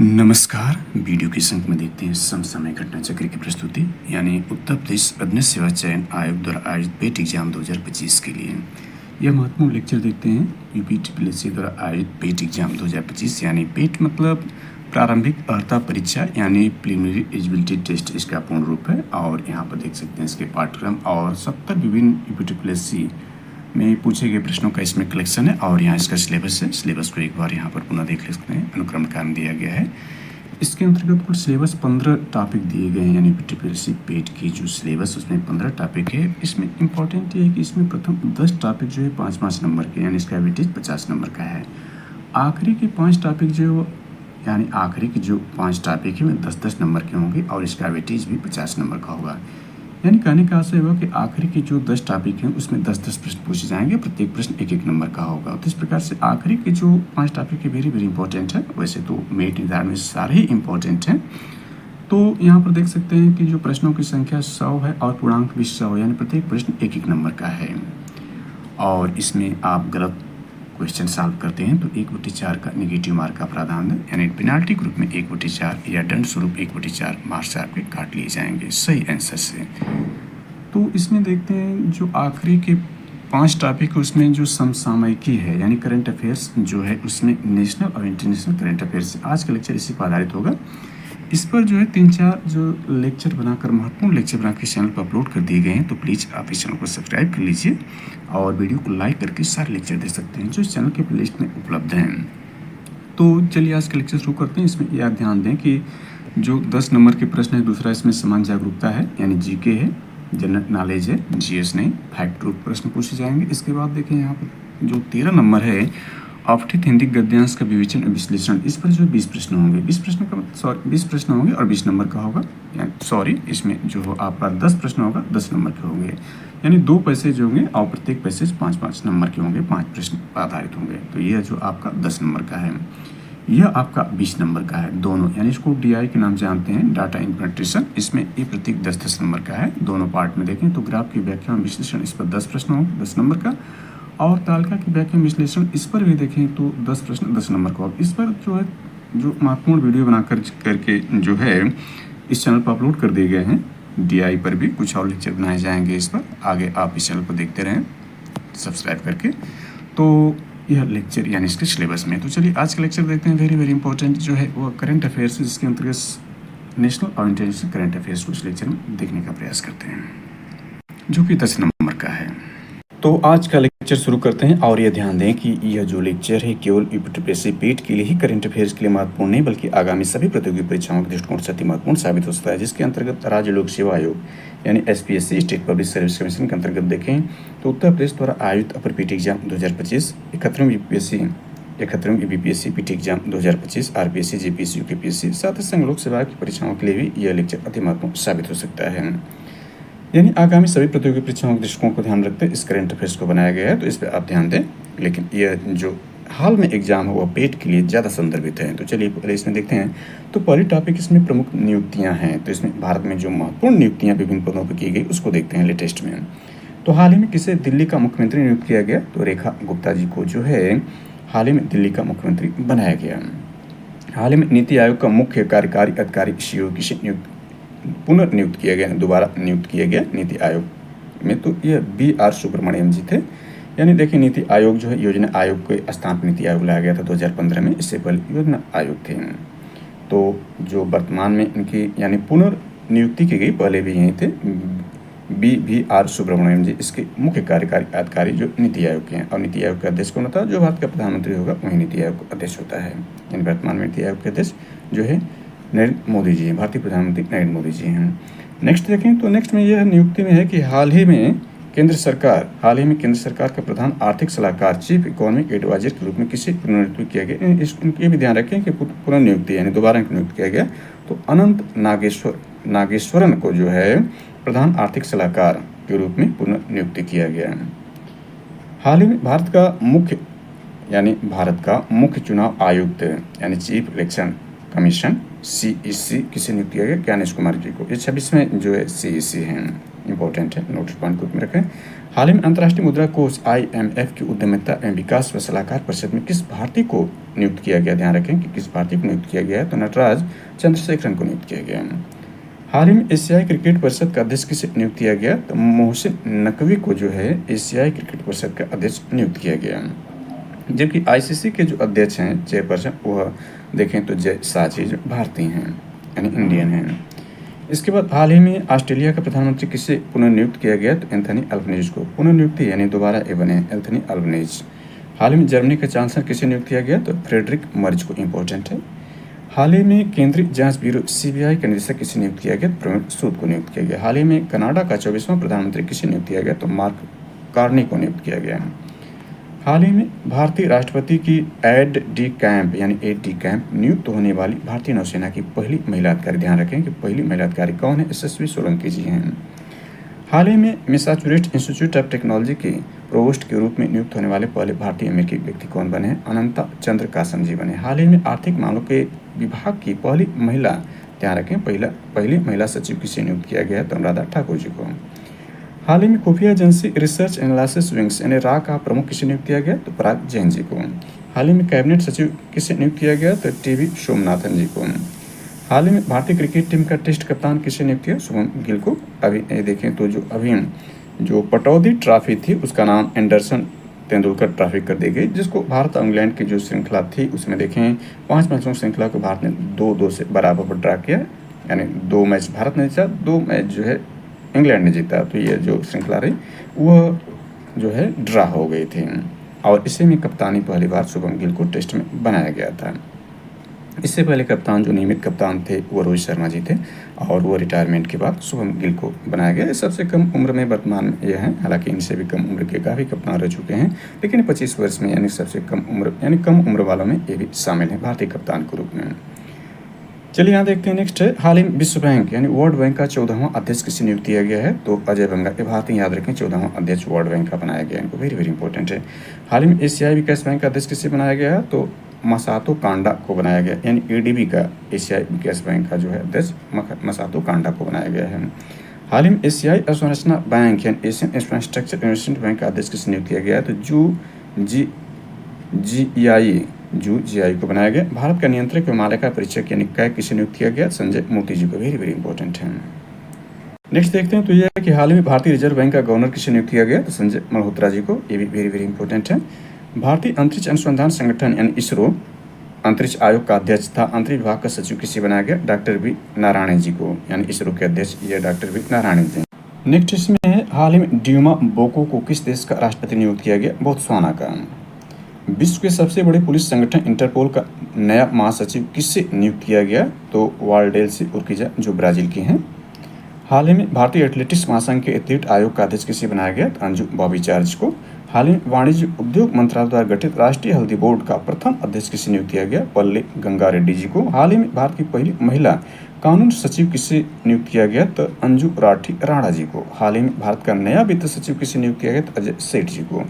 नमस्कार। वीडियो के अंत में देखते हैं समसामयिक घटना चक्र की प्रस्तुति यानी उत्तर प्रदेश अग्नि सेवा चयन आयोग द्वारा आयोजित पेट एग्जाम 2025 के लिए यह महत्वपूर्ण लेक्चर देखते हैं। यूपीटीपीएससी द्वारा आयोजित पेट एग्जाम 2025 यानी पेट मतलब प्रारंभिक अर्हता परीक्षा यानी प्रीलिमिनरी एलिजिबिलिटी टेस्ट इसका पूर्ण रूप है। और यहाँ पर देख सकते हैं इसके पाठ्यक्रम और 70 विभिन्न यूपीटीपीएससी में पूछे गए प्रश्नों का इसमें कलेक्शन है। और यहाँ इसका सिलेबस है। सिलेबस को एक बार यहाँ पर पुनः देख सकते हैं। अनुक्रम कारण दिया गया है। इसके अंतर्गत कुल सिलेबस 15 टॉपिक दिए गए हैं यानी यूपीटीपीएससी पेट की जो सिलेबस उसमें 15 टॉपिक है। इसमें इंपॉर्टेंट ये है कि इसमें प्रथम 10 टॉपिक जो है 5-5 नंबर के यानी इसका वेटेज 50 नंबर का है। आखिरी के 5 टॉपिक जो यानी आखिरी के जो 5 टॉपिक है वे 10-10 नंबर के होंगे और इसका वेटेज भी 50 नंबर का होगा। यानी कहने का आशय होगा कि आखिरी के जो 10 टॉपिक हैं उसमें 10-10 प्रश्न पूछे जाएंगे। प्रत्येक प्रश्न 1-1 नंबर का होगा। तो इस प्रकार से आखिरी के जो 5 टॉपिक है वेरी इंपॉर्टेंट है। वैसे तो मेरिट निर्धारण में सारे ही इंपॉर्टेंट हैं। तो यहाँ पर देख सकते हैं कि जो प्रश्नों की संख्या 100 है और पूर्णांक भी 100 यानी प्रत्येक प्रश्न 1-1 नंबर का है। और इसमें आप गलत क्वेश्चन सॉल्व करते हैं तो 1/4 का नेगेटिव मार्क का प्रावधान है यानी पेनाल्टी ग्रुप में 1/4 या दंड स्वरूप 1/4 मार्क्स आपके काट लिए जाएंगे सही आंसर से। तो इसमें देखते हैं जो आखिरी के 5 टॉपिक है उसमें जो समसामयिकी है यानी करंट अफेयर्स जो है उसमें नेशनल और इंटरनेशनल करंट अफेयर्स आज का लेक्चर इसी पर आधारित होगा। इस पर जो है 3-4 जो लेक्चर बनाकर महत्वपूर्ण लेक्चर बनाकर चैनल पर अपलोड कर दिए गए हैं। तो प्लीज़ आप इस चैनल को सब्सक्राइब कर लीजिए और वीडियो को लाइक करके सारे लेक्चर देख सकते हैं जो इस चैनल के प्लेलिस्ट में उपलब्ध हैं। तो चलिए आज का लेक्चर शुरू करते हैं। इसमें यह ध्यान दें कि जो 10 नंबर के प्रश्न है दूसरा इसमें समान जागरूकता है यानी जीके है, जनरल नॉलेज है, जीएस नहीं, फैक्ट रूप प्रश्न पूछे जाएंगे। इसके बाद देखें यहाँ पर जो 13 नंबर है अपठित हिंदी गद्यांश का विवेचन और विश्लेषण इस पर जो 20 प्रश्न होंगे। 20 प्रश्न होंगे और 20 नंबर का होगा। इसमें जो आपका 10 प्रश्न होगा 10 नंबर के होंगे यानी 2 पैसेज होंगे और प्रत्येक पैसेज 5-5 नंबर के होंगे। 5 प्रश्न आधारित होंगे। तो यह जो आपका 10 नंबर का है यह आपका 20 नंबर का है दोनों यानी इसको DI के नाम से जानते हैं डाटा इंटरप्रिटेशन। इसमें ये प्रत्येक 10-10 नंबर का है। दोनों पार्ट में देखें तो ग्राफ की व्याख्या और विश्लेषण इस पर 10 प्रश्न होंगे 10 नंबर का और तालिका की व्याख्या विश्लेषण इस पर भी देखें तो 10 प्रश्न 10 नंबर का। इस पर जो है जो महत्वपूर्ण वीडियो बना करके जो है इस चैनल पर अपलोड कर दिए गए हैं। DI पर भी कुछ और लेक्चर बनाए जाएंगे। इस पर आगे आप इस चैनल को देखते रहें सब्सक्राइब करके। तो यह लेक्चर यानी इसके सिलेबस में। तो चलिए आज का लेक्चर देखते हैं। वेरी इंपॉर्टेंट जो है वो करंट अफेयर्स जिसके अंतर्गत नेशनल और इंटरनेशनल करंट अफेयर्स को इस लेक्चर में देखने का प्रयास करते हैं जो कि 10 नंबर का है। तो आज का लेक्चर शुरू करते हैं। और यह ध्यान दें कि यह जो लेक्चर है केवल यूपीटीपीएससी पेट के लिए ही करंट अफेयर्स के लिए महत्वपूर्ण नहीं बल्कि आगामी सभी प्रतियोगी परीक्षाओं के दृष्टिकोण से अति महत्वपूर्ण साबित हो सकता है। जिसके अंतर्गत राज्य लोक सेवा आयोग यानी SPSC state public service commission के अंतर्गत देखें तो उत्तर प्रदेश द्वारा आयोजित अपर पीटी एग्जाम 2025, 71वीं UPPSC PT exam 2025, RPSC JPSC UPPSC साथ ही संघ लोक सेवा की परीक्षाओं के लिए भी यह लेक्चर अति महत्वपूर्ण साबित हो सकता है। यानी आगामी सभी प्रतियोगी परीक्षाओं के दृष्टिकोण को ध्यान रखते इस करंट अफेयर्स को बनाया गया है। तो इस पर आप ध्यान दें। लेकिन यह जो हाल में एग्जाम है वह पेट के लिए ज़्यादा संदर्भित है। तो चलिए पहले इसमें देखते हैं। तो पहली टॉपिक इसमें प्रमुख नियुक्तियां हैं। तो इसमें भारत में जो महत्वपूर्ण नियुक्तियां विभिन्न पदों पर की गई उसको देखते हैं लेटेस्ट में। तो हाल ही में किसे दिल्ली का मुख्यमंत्री नियुक्त किया गया तो रेखा गुप्ता जी को जो है हाल ही में दिल्ली का मुख्यमंत्री बनाया गया। हाल ही में नीति आयोग का मुख्य कार्यकारी अधिकारी CEO किसे पुनर्नियुक्त किया गया, दोबारा नियुक्त किया गया नीति आयोग में। तो यह BR सुब्रमण्यम जी थे। यानी देखिए नीति आयोग जो है योजना आयोग के स्थान पर नीति आयोग लाया गया था 2015 में। इससे पहले योजना आयोग थे। तो जो वर्तमान में इनकी यानी पुनर्नियुक्ति की गई पहले भी यही थे BR सुब्रमण्यम जी इसके मुख्य कार्यकारी अधिकारी जो नीति आयोग के हैं। और नीति आयोग का अध्यक्ष कौन होता है जो भारत का प्रधानमंत्री होगा वही नीति आयोग का अध्यक्ष होता है। यानी वर्तमान में नीति आयोग के अध्यक्ष जो है नरेंद्र मोदी जी हैं, भारतीय प्रधानमंत्री नरेंद्र मोदी जी हैं। नेक्स्ट देखें तो नेक्स्ट में यह नियुक्ति में है कि हाल ही में केंद्र सरकार का प्रधान आर्थिक सलाहकार चीफ इकोनॉमिक एडवाइजर के रूप में किसे पुनर्नियुक्त किया गया। ये भी ध्यान रखें कि पुनर्नियुक्ति यानी दोबारा नियुक्त किया गया। तो अनंत नागेश्वरन को जो है प्रधान आर्थिक सलाहकार के रूप में पुनर्नियुक्त किया गया। हाल ही में भारत का मुख्य चुनाव आयुक्त यानी चीफ इलेक्शन कमीशन CEC किसे नियुक्त किया गया ज्ञानेश कुमार जी को। ये 26 में जो है CEC हैं। इंपॉर्टेंट है नोटिस पॉइंट ग्रुप में रखें। हाल ही में अंतर्राष्ट्रीय मुद्रा कोष IMF की उद्यमिता एवं विकास व सलाहकार परिषद में किस भारतीय को नियुक्त किया गया? ध्यान रखें कि किस भारतीय को नियुक्त किया गया है, तो नटराज चंद्रशेखरन को नियुक्त किया गया। हाल ही में एशियाई क्रिकेट परिषद का अध्यक्ष किसे नियुक्त किया गया? तो मोहसिन नकवी को जो है एशियाई क्रिकेट परिषद का अध्यक्ष नियुक्त किया गया। जबकि ICC के जो अध्यक्ष हैं, चेयरपर्सन, वह देखें तो जय साची जो भारतीय हैं, यानी इंडियन हैं। इसके बाद हाल ही में ऑस्ट्रेलिया का प्रधानमंत्री किसे पुनर्नियुक्त किया गया? तो एंथनी अल्बनीज को पुनर्नियुक्ति यानी दोबारा ये बने एंथनी अल्बनीज। हाल ही में जर्मनी का चांसलर किसे नियुक्त किया गया? तो फ्रेडरिक मर्ज को इम्पोर्टेंट है। हाल ही में केंद्रीय जांच ब्यूरो CBI का निदेशक किसे नियुक्त किया गया? प्रवीण सूद को नियुक्त किया गया। हाल ही में कनाडा का 24वां प्रधानमंत्री किसे नियुक्त किया गया? तो मार्क कार्नी को नियुक्त किया गया। हाल ही में भारतीय राष्ट्रपति की एड डी कैंप यानी AD कैंप नियुक्त होने वाली भारतीय नौसेना की पहली महिला अधिकारी, ध्यान रखें कि पहली महिला अधिकारी कौन है? यशस्वी सोलंकी जी हैं। हाल ही में मैसाचुसेट्स इंस्टीट्यूट ऑफ टेक्नोलॉजी के प्रोवोस्ट के रूप में नियुक्त होने वाले पहले भारतीय अमेरिकी व्यक्ति कौन बने? अनंता चंद्र कासम जी बने। हाल ही में आर्थिक मामलों के विभाग की पहली महिला, ध्यान रखें पहली महिला सचिव किसे नियुक्त किया गया? तो अनुराधा ठाकुर जी को। हाल ही में खुफिया एजेंसी रिसर्च एनालिसिस विंग्स यानी रा का प्रमुख किसे नियुक्त किया गया? तो पराग जैन जी को। हाल ही में कैबिनेट सचिव किसे नियुक्त किया गया? तो TV सोमनाथन जी को। हाल ही में भारतीय क्रिकेट टीम का टेस्ट कप्तान किसे नियुक्त किया? शुभम गिल को। अभी देखें तो जो पटौदी ट्रॉफी थी उसका नाम एंडरसन तेंदुलकर ट्रॉफी कर दी गई, जिसको भारत और इंग्लैंड की जो श्रृंखला थी उसमें देखें 5 मैचों श्रृंखला को भारत ने 2-2 से बराबर पर ड्रा किया, यानी 2 मैच भारत ने जीता, 2 मैच जो है इंग्लैंड ने जीता। तो ये जो श्रृंखला रही वह जो है ड्रा हो गई थी और इसी में कप्तानी पहली बार शुभम गिल को टेस्ट में बनाया गया था। इससे पहले कप्तान जो नियमित कप्तान थे वो रोहित शर्मा जी थे और वो रिटायरमेंट के बाद शुभम गिल को बनाया गया। सबसे कम उम्र में वर्तमान में ये हैं, हालांकि इनसे भी कम उम्र के काफ़ी कप्तान रह चुके हैं, लेकिन 25 वर्ष में यानी सबसे कम उम्र यानी कम उम्र वालों में ये भी शामिल हैं भारतीय कप्तान के रूप में। चलिए यहाँ देखते हैं नेक्स्ट है, हाल ही में विश्व बैंक यानी वर्ल्ड बैंक का 14वां अध्यक्ष किसे नियुक्त किया गया है? तो अजय बंगा। ये भारतीय याद रखें 14वां अध्यक्ष वर्ल्ड बैंक का बनाया गया है, इनको वेरी वेरी इंपॉर्टेंट है। हाल ही में एशियाई विकास बैंक का अध्यक्ष किसे बनाया गया है? तो मसातो कांडा को बनाया गया, यानी ADB का एशियाई विकास बैंक का जो है अध्यक्ष मसातो कांडा को बनाया गया है। हाल ही में एशियाई अवसंरचना बैंक यानी एशियन इंफ्रास्ट्रक्चर इन्वेस्टमेंट बैंक का अध्यक्ष किसे नियुक्त किया गया है? तो जू GI को बनाया गया। भारत का नियंत्रक हिमालय का परीक्षक यानी कैग किसे नियुक्त किया गया? संजय मोती जी को। वेरी वेरी इंपॉर्टेंट है। नेक्स्ट देखते हैं तो यह है कि हाल ही में भारतीय रिजर्व बैंक का गवर्नर किसे नियुक्त किया गया? तो संजय मल्होत्रा जी को। ये भी वेरी वेरी इंपॉर्टेंट है। भारतीय अंतरिक्ष अनुसंधान संगठन यानी ISRO अंतरिक्ष आयोग का अध्यक्ष था अंतरिक्ष विभाग का सचिव किसे बनाया गया? डॉक्टर V नारायण जी को, यानी ISRO के अध्यक्ष ये doctor V Narayan ji. Next इसमें है, हाल ही में ड्यूमा बोको को किस देश का राष्ट्रपति नियुक्त किया गया? बोत्सवाना का। विश्व के सबसे बड़े पुलिस संगठन इंटरपोल का नया महासचिव किससे नियुक्त किया गया? तो वाल्डेल्सी उर्किजा जो ब्राजील के हैं। हाल ही में भारतीय एथलेटिक्स महासंघ के एथलीट आयोग का अध्यक्ष किसे बनाया गया? तो अंजू बॉबी जॉर्ज को। हाल ही में वाणिज्य उद्योग मंत्रालय द्वारा गठित राष्ट्रीय हल्दी बोर्ड का प्रथम अध्यक्ष किसे नियुक्त किया गया? पल्ले गंगा रेड्डी जी को। हाल ही में भारत की पहली महिला कानून सचिव किसे नियुक्त किया गया? तो अंजू राठी राणा जी को। हाल ही में भारत का नया वित्त सचिव किसे नियुक्त किया गया? तो अजय सेठ जी को।